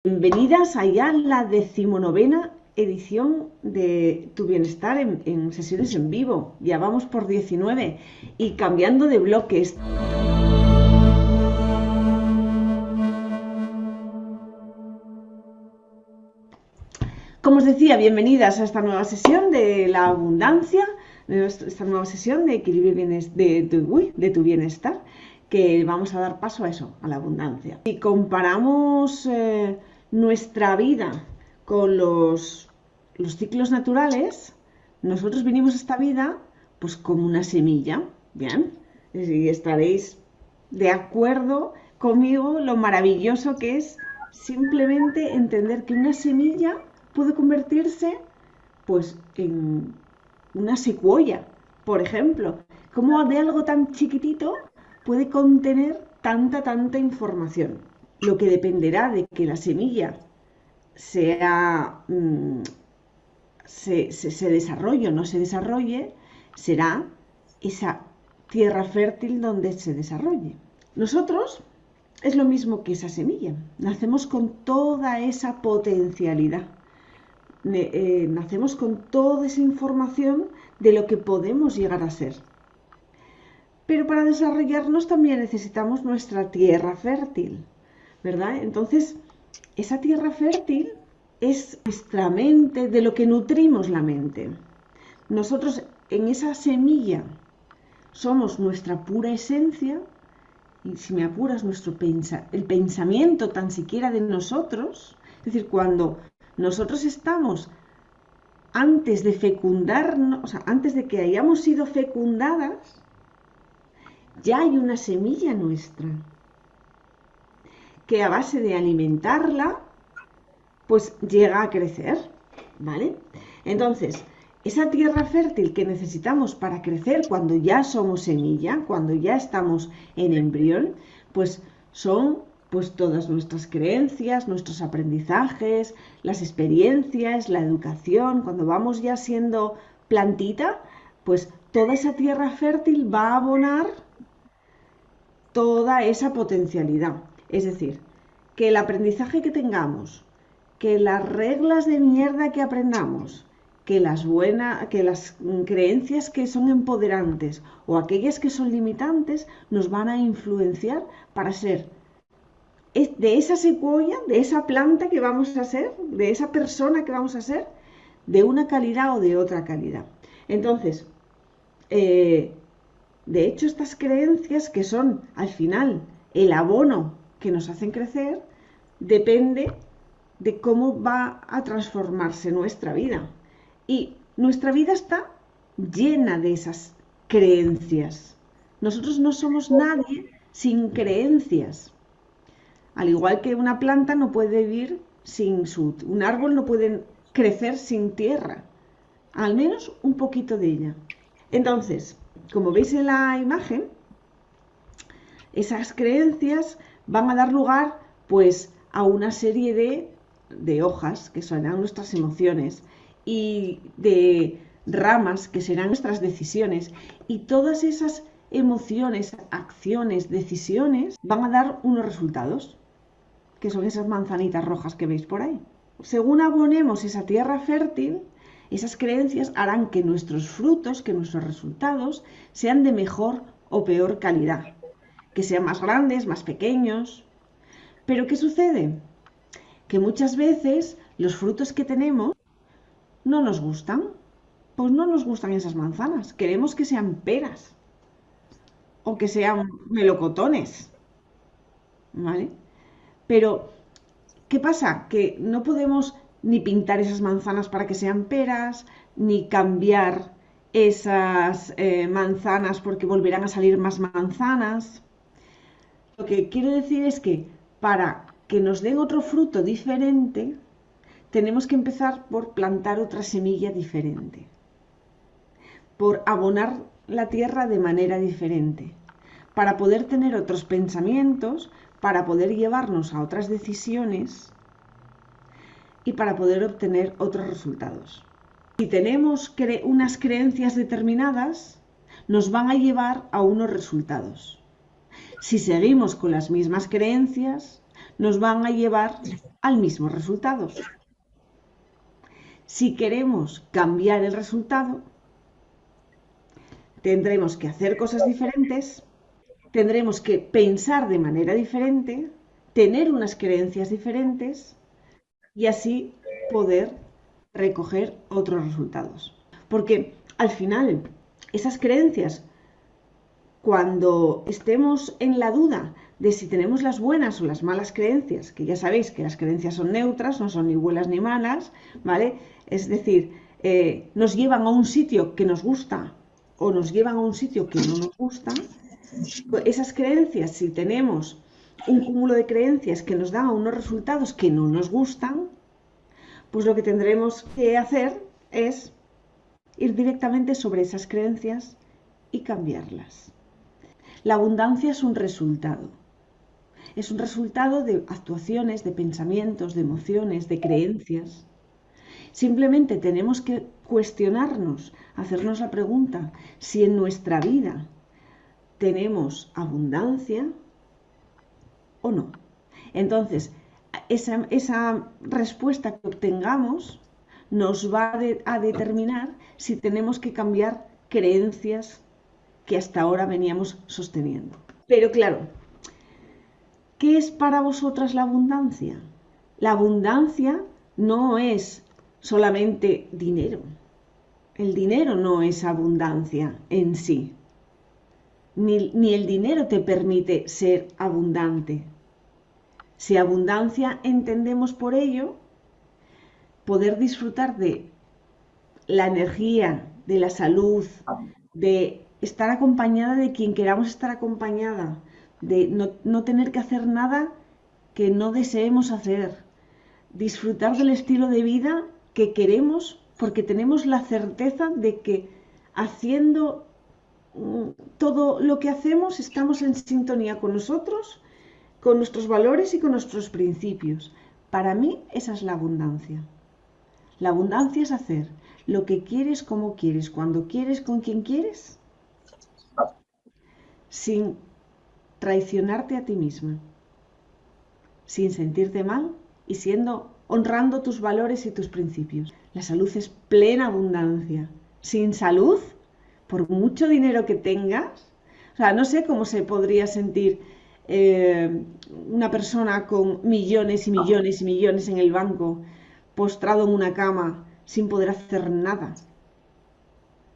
Bienvenidas a ya la 19ª edición de Tu Bienestar en sesiones en vivo. Ya vamos por 19 y cambiando de bloques. Como os decía, bienvenidas a esta nueva sesión de la abundancia, esta nueva sesión de equilibrio de tu bienestar, que vamos a dar paso a eso, a la abundancia. Si comparamos nuestra vida con los ciclos naturales, nosotros vinimos a esta vida pues como una semilla, ¿bien? Y estaréis de acuerdo conmigo lo maravilloso que es simplemente entender que una semilla puede convertirse pues en una secuoya, por ejemplo. Como de algo tan chiquitito puede contener tanta información. Lo que dependerá de que la semilla sea se desarrolle o no se desarrolle, será esa tierra fértil donde se desarrolle. Nosotros es lo mismo que esa semilla. Nacemos con toda esa potencialidad. Nacemos con toda esa información de lo que podemos llegar a ser. Pero para desarrollarnos también necesitamos nuestra tierra fértil, ¿verdad? Entonces, esa tierra fértil es nuestra mente, de lo que nutrimos la mente. Nosotros en esa semilla somos nuestra pura esencia, y si me apuras, el pensamiento tan siquiera de nosotros. Es decir, cuando nosotros estamos antes de fecundarnos, o sea, antes de que hayamos sido fecundadas, ya hay una semilla nuestra que a base de alimentarla pues llega a crecer, ¿vale? Entonces, esa tierra fértil que necesitamos para crecer cuando ya somos semilla, cuando ya estamos en embrión, pues son pues todas nuestras creencias, nuestros aprendizajes, las experiencias, la educación. Cuando vamos ya siendo plantita, pues toda esa tierra fértil va a abonar toda esa potencialidad. Es decir, que el aprendizaje que tengamos, que las reglas de mierda que aprendamos, que las creencias que son empoderantes o aquellas que son limitantes nos van a influenciar para ser de esa secuoya, de esa planta que vamos a ser, de esa persona que vamos a ser, de una calidad o de otra calidad. Entonces, de hecho, estas creencias que son al final el abono que nos hacen crecer, depende de cómo va a transformarse nuestra vida. Y nuestra vida está llena de esas creencias. Nosotros no somos nadie sin creencias. Al igual que una planta no puede vivir un árbol no puede crecer sin tierra. Al menos un poquito de ella. Entonces, como veis en la imagen, esas creencias van a dar lugar pues a una serie de hojas que serán nuestras emociones y de ramas que serán nuestras decisiones, y todas esas emociones, acciones, decisiones van a dar unos resultados que son esas manzanitas rojas que veis por ahí. Según abonemos esa tierra fértil, esas creencias harán que nuestros frutos, que nuestros resultados sean de mejor o peor calidad, que sean más grandes, más pequeños. Pero ¿qué sucede? Que muchas veces los frutos que tenemos no nos gustan. Pues no nos gustan esas manzanas. Queremos que sean peras o que sean melocotones, ¿vale? Pero ¿qué pasa? Que no podemos ni pintar esas manzanas para que sean peras, ni cambiar esas manzanas porque volverán a salir más manzanas. Lo que quiero decir es que para que nos den otro fruto diferente, tenemos que empezar por plantar otra semilla diferente, por abonar la tierra de manera diferente, para poder tener otros pensamientos, para poder llevarnos a otras decisiones y para poder obtener otros resultados. Si tenemos unas creencias determinadas, nos van a llevar a unos resultados. Si seguimos con las mismas creencias, nos van a llevar al mismo resultado. Si queremos cambiar el resultado, tendremos que hacer cosas diferentes, tendremos que pensar de manera diferente, tener unas creencias diferentes y así poder recoger otros resultados. Porque al final, esas creencias, cuando estemos en la duda de si tenemos las buenas o las malas creencias, que ya sabéis que las creencias son neutras, no son ni buenas ni malas, ¿vale? Es decir, nos llevan a un sitio que nos gusta o nos llevan a un sitio que no nos gusta. Esas creencias, si tenemos un cúmulo de creencias que nos dan unos resultados que no nos gustan, pues lo que tendremos que hacer es ir directamente sobre esas creencias y cambiarlas. La abundancia es un resultado. Es un resultado de actuaciones, de pensamientos, de emociones, de creencias. Simplemente tenemos que cuestionarnos, hacernos la pregunta si en nuestra vida tenemos abundancia o no. Entonces, esa respuesta que obtengamos nos va a determinar si tenemos que cambiar creencias que hasta ahora veníamos sosteniendo. Pero claro, ¿qué es para vosotras la abundancia? La abundancia no es solamente dinero. El dinero no es abundancia en sí. Ni el dinero te permite ser abundante. Si abundancia entendemos por ello, poder disfrutar de la energía, de la salud, de estar acompañada de quien queramos estar acompañada, de no tener que hacer nada que no deseemos hacer, disfrutar del estilo de vida que queremos porque tenemos la certeza de que haciendo todo lo que hacemos estamos en sintonía con nosotros, con nuestros valores y con nuestros principios. Para mí esa es la abundancia. La abundancia es hacer lo que quieres, como quieres, cuando quieres, con quien quieres, sin traicionarte a ti misma, sin sentirte mal y honrando tus valores y tus principios. La salud es plena abundancia. Sin salud, por mucho dinero que tengas, o sea, no sé cómo se podría sentir una persona con millones y millones y millones en el banco, postrado en una cama, sin poder hacer nada.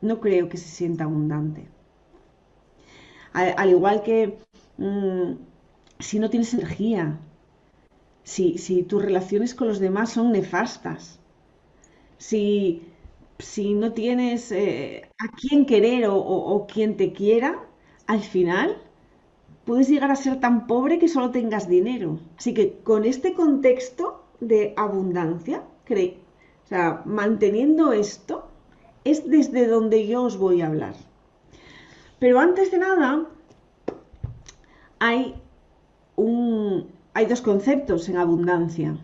No creo que se sienta abundante. Al igual que si no tienes energía, si tus relaciones con los demás son nefastas, si no tienes a quién querer o quien te quiera, al final puedes llegar a ser tan pobre que solo tengas dinero. Así que con este contexto de abundancia, o sea, manteniendo esto, es desde donde yo os voy a hablar. Pero antes de nada, hay dos conceptos en abundancia,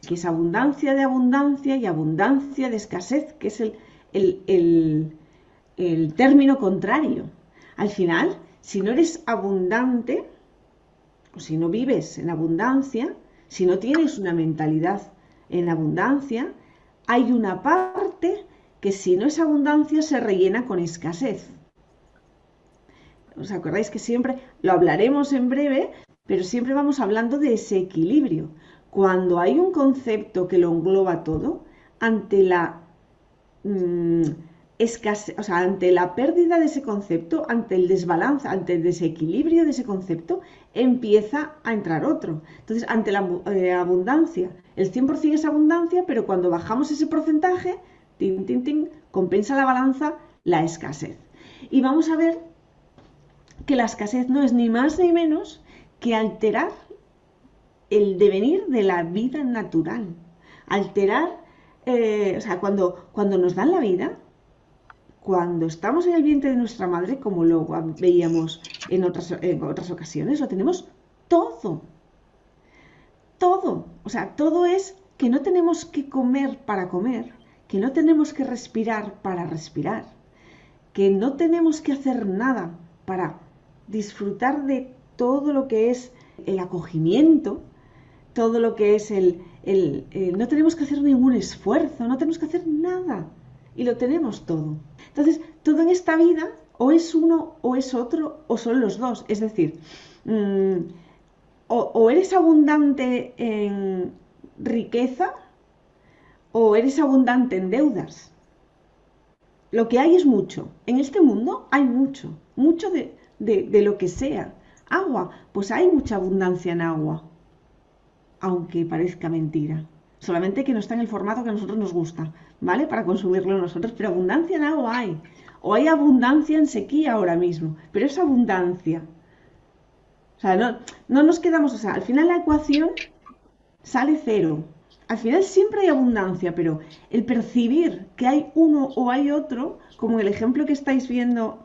que es abundancia y abundancia de escasez, que es el término contrario. Al final, si no eres abundante, o si no vives en abundancia, si no tienes una mentalidad en abundancia, hay una parte que si no es abundancia se rellena con escasez. ¿Os acordáis que siempre lo hablaremos en breve, pero siempre vamos hablando de ese equilibrio? Cuando hay un concepto que lo engloba todo, ante la escasez, o sea, ante la pérdida de ese concepto, ante el desbalance, ante el desequilibrio de ese concepto, empieza a entrar otro. Entonces, ante la abundancia, el 100% es abundancia, pero cuando bajamos ese porcentaje, compensa la balanza la escasez. Y vamos a ver que la escasez no es ni más ni menos que alterar el devenir de la vida natural. Alterar, o sea, cuando nos dan la vida, cuando estamos en el vientre de nuestra madre, como lo veíamos en otras ocasiones, lo tenemos todo. Todo. O sea, todo es que no tenemos que comer para comer, que no tenemos que respirar para respirar, que no tenemos que hacer nada para disfrutar de todo lo que es el acogimiento todo lo que es no tenemos que hacer ningún esfuerzo, no tenemos que hacer nada y lo tenemos todo. Entonces, todo en esta vida o es uno o es otro o son los dos. Es decir, o eres abundante en riqueza o eres abundante en deudas. Lo que hay es mucho. En este mundo hay mucho, mucho de lo que sea. Agua, pues hay mucha abundancia en agua, aunque parezca mentira. Solamente que no está en el formato que a nosotros nos gusta, ¿vale? Para consumirlo nosotros, pero abundancia en agua hay. O hay abundancia en sequía ahora mismo, pero es abundancia. O sea, no nos quedamos, o sea, al final la ecuación sale cero. Al final siempre hay abundancia, pero el percibir que hay uno o hay otro, como el ejemplo que estáis viendo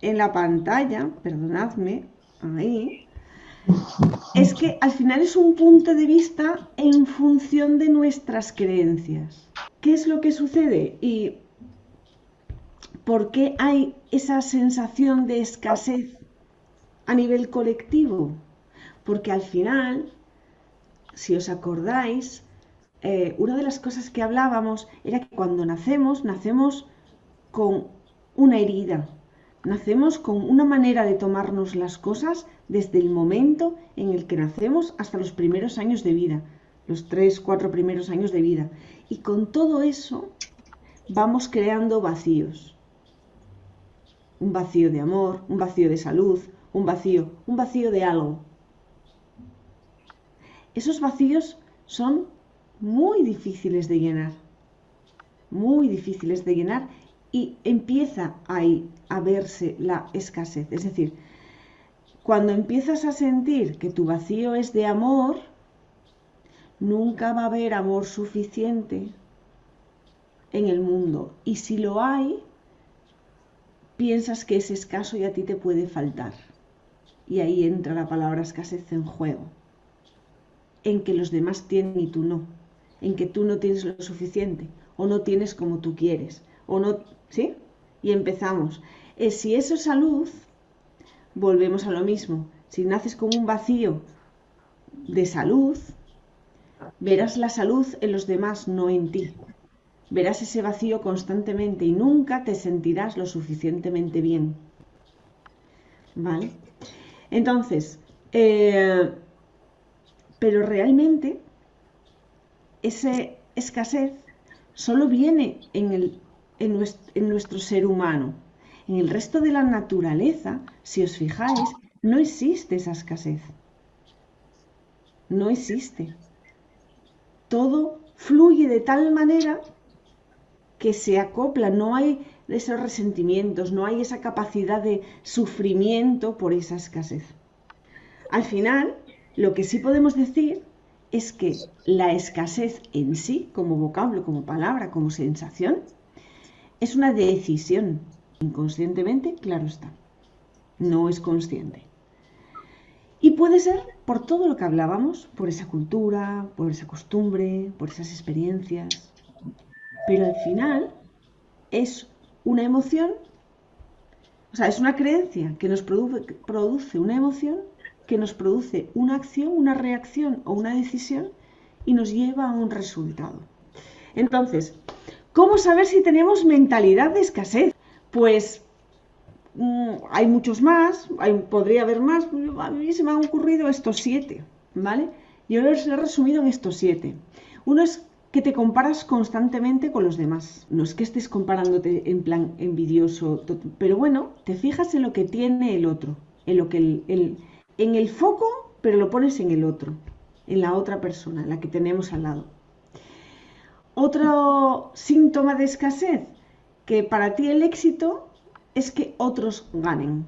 en la pantalla, perdonadme, ahí, es que al final es un punto de vista en función de nuestras creencias. ¿Qué es lo que sucede? ¿Y por qué hay esa sensación de escasez a nivel colectivo? Porque al final, si os acordáis, una de las cosas que hablábamos era que cuando nacemos con una herida, nacemos con una manera de tomarnos las cosas desde el momento en el que nacemos hasta los primeros años de vida, los 3, 4 primeros años de vida. Y con todo eso vamos creando vacíos. Un vacío de amor, un vacío de salud, un vacío de algo. Esos vacíos son muy difíciles de llenar, muy difíciles de llenar, y empieza ahí a verse la escasez. Es decir, cuando empiezas a sentir que tu vacío es de amor, nunca va a haber amor suficiente en el mundo. Y si lo hay, piensas que es escaso y a ti te puede faltar. Y ahí entra la palabra escasez en juego. En que los demás tienen y tú no. En que tú no tienes lo suficiente. O no tienes como tú quieres. O no, ¿sí? Y empezamos. Si eso es salud, volvemos a lo mismo. Si naces con un vacío de salud, verás la salud en los demás, no en ti. Verás ese vacío constantemente y nunca te sentirás lo suficientemente bien. ¿Vale? Entonces, pero realmente esa escasez solo viene en nuestro ser humano. En el resto de la naturaleza, si os fijáis, no existe esa escasez. No existe. Todo fluye de tal manera que se acopla, no hay esos resentimientos, no hay esa capacidad de sufrimiento por esa escasez. Al final, lo que sí podemos decir es que la escasez en sí, como vocablo, como palabra, como sensación, es una decisión. Inconscientemente, claro está. No es consciente. Y puede ser por todo lo que hablábamos, por esa cultura, por esa costumbre, por esas experiencias. Pero al final es una emoción, o sea, es una creencia que nos produce una emoción, que nos produce una acción, una reacción o una decisión y nos lleva a un resultado. Entonces, ¿cómo saber si tenemos mentalidad de escasez? Pues hay muchos más, podría haber más, a mí se me han ocurrido estos 7, ¿vale? Yo los he resumido en estos 7. Uno es que te comparas constantemente con los demás. No es que estés comparándote en plan envidioso, pero bueno, te fijas en lo que tiene el otro, en lo que en el foco, pero lo pones en el otro, en la otra persona, la que tenemos al lado. Otro síntoma de escasez, que para ti el éxito es que otros ganen.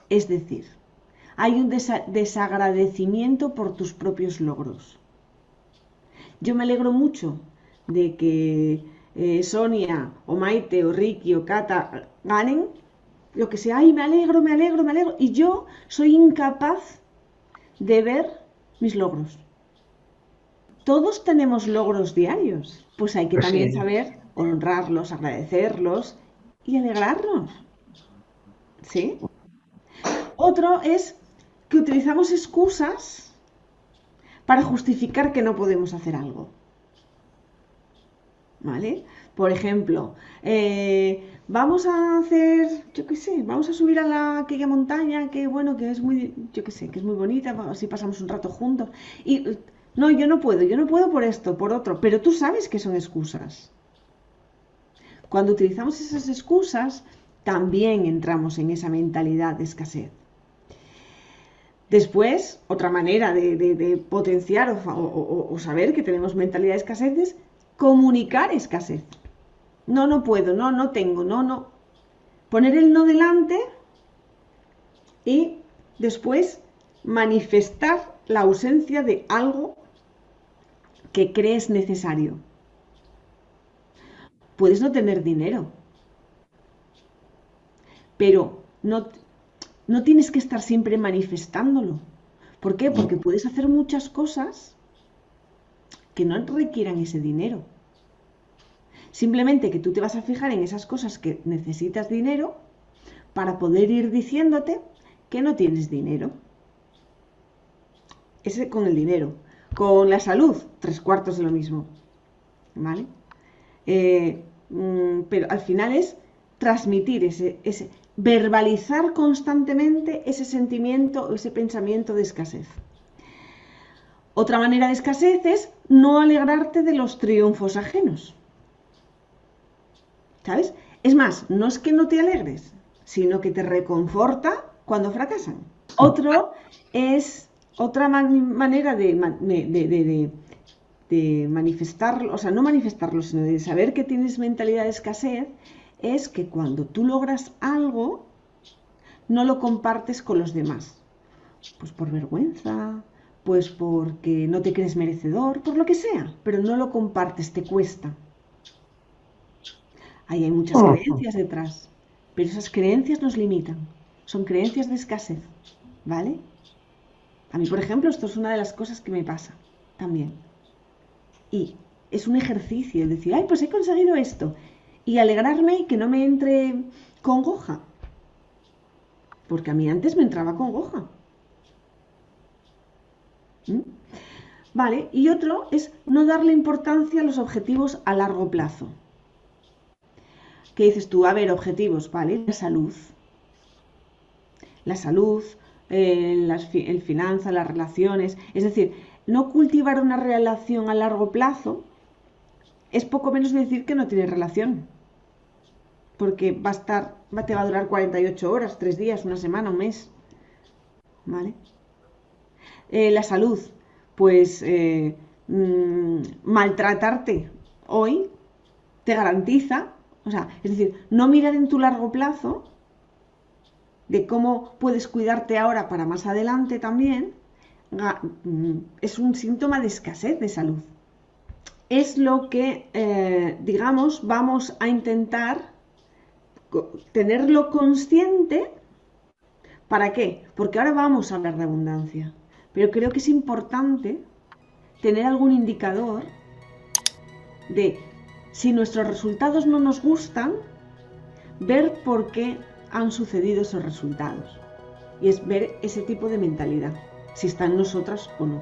Es decir, hay un desagradecimiento por tus propios logros. Yo me alegro mucho de que Sonia o Maite o Ricky o Cata ganen, lo que sea, ay, me alegro, y yo soy incapaz de ver mis logros. Todos tenemos logros diarios, pues hay que también saber honrarlos, agradecerlos y alegrarnos. ¿Sí? Otro es que utilizamos excusas para justificar que no podemos hacer algo. ¿Vale? Por ejemplo, vamos a hacer, yo qué sé, vamos a subir a aquella montaña que, bueno, que es muy, yo qué sé, que es muy bonita, así pasamos un rato juntos. Y no, yo no puedo por esto, por otro, pero tú sabes que son excusas. Cuando utilizamos esas excusas, también entramos en esa mentalidad de escasez. Después, otra manera de potenciar o saber que tenemos mentalidad de escasez es comunicar escasez. No puedo, no tengo, no. Poner el no delante y después manifestar la ausencia de algo que crees necesario. Puedes no tener dinero, pero no tienes que estar siempre manifestándolo. ¿Por qué? Porque puedes hacer muchas cosas que no requieran ese dinero. Simplemente que tú te vas a fijar en esas cosas que necesitas dinero para poder ir diciéndote que no tienes dinero. Ese con el dinero. Con la salud, 3/4 de lo mismo. ¿Vale? Pero al final es transmitir ese verbalizar constantemente ese sentimiento, ese pensamiento de escasez. Otra manera de escasez es no alegrarte de los triunfos ajenos. ¿Sabes? Es más, no es que no te alegres, sino que te reconforta cuando fracasan. Otra manera de manifestarlo, o sea, no manifestarlo, sino de saber que tienes mentalidad de escasez, es que cuando tú logras algo, no lo compartes con los demás. Pues por vergüenza, pues porque no te crees merecedor, por lo que sea, pero no lo compartes, te cuesta. Ahí hay muchas creencias detrás, pero esas creencias nos limitan, son creencias de escasez, ¿vale? A mí, por ejemplo, esto es una de las cosas que me pasa también. Y es un ejercicio, decir, ay, pues he conseguido esto. Y alegrarme y que no me entre congoja. Porque a mí antes me entraba congoja. Vale, y otro es no darle importancia a los objetivos a largo plazo. ¿Qué dices tú? A ver, objetivos, ¿vale? La salud, el finanza, las relaciones. Es decir, no cultivar una relación a largo plazo es poco menos decir que no tiene relación. Porque te va a durar 48 horas, 3 días, una semana, un mes. ¿Vale? La salud, pues maltratarte hoy te garantiza, o sea, es decir, no mirar en tu largo plazo de cómo puedes cuidarte ahora para más adelante también, es un síntoma de escasez de salud. Es lo que, digamos, vamos a intentar tenerlo consciente. ¿Para qué? Porque ahora vamos a hablar de abundancia. Pero creo que es importante tener algún indicador de si nuestros resultados no nos gustan, ver por qué han sucedido esos resultados. Y es ver ese tipo de mentalidad, si está en nosotras o no.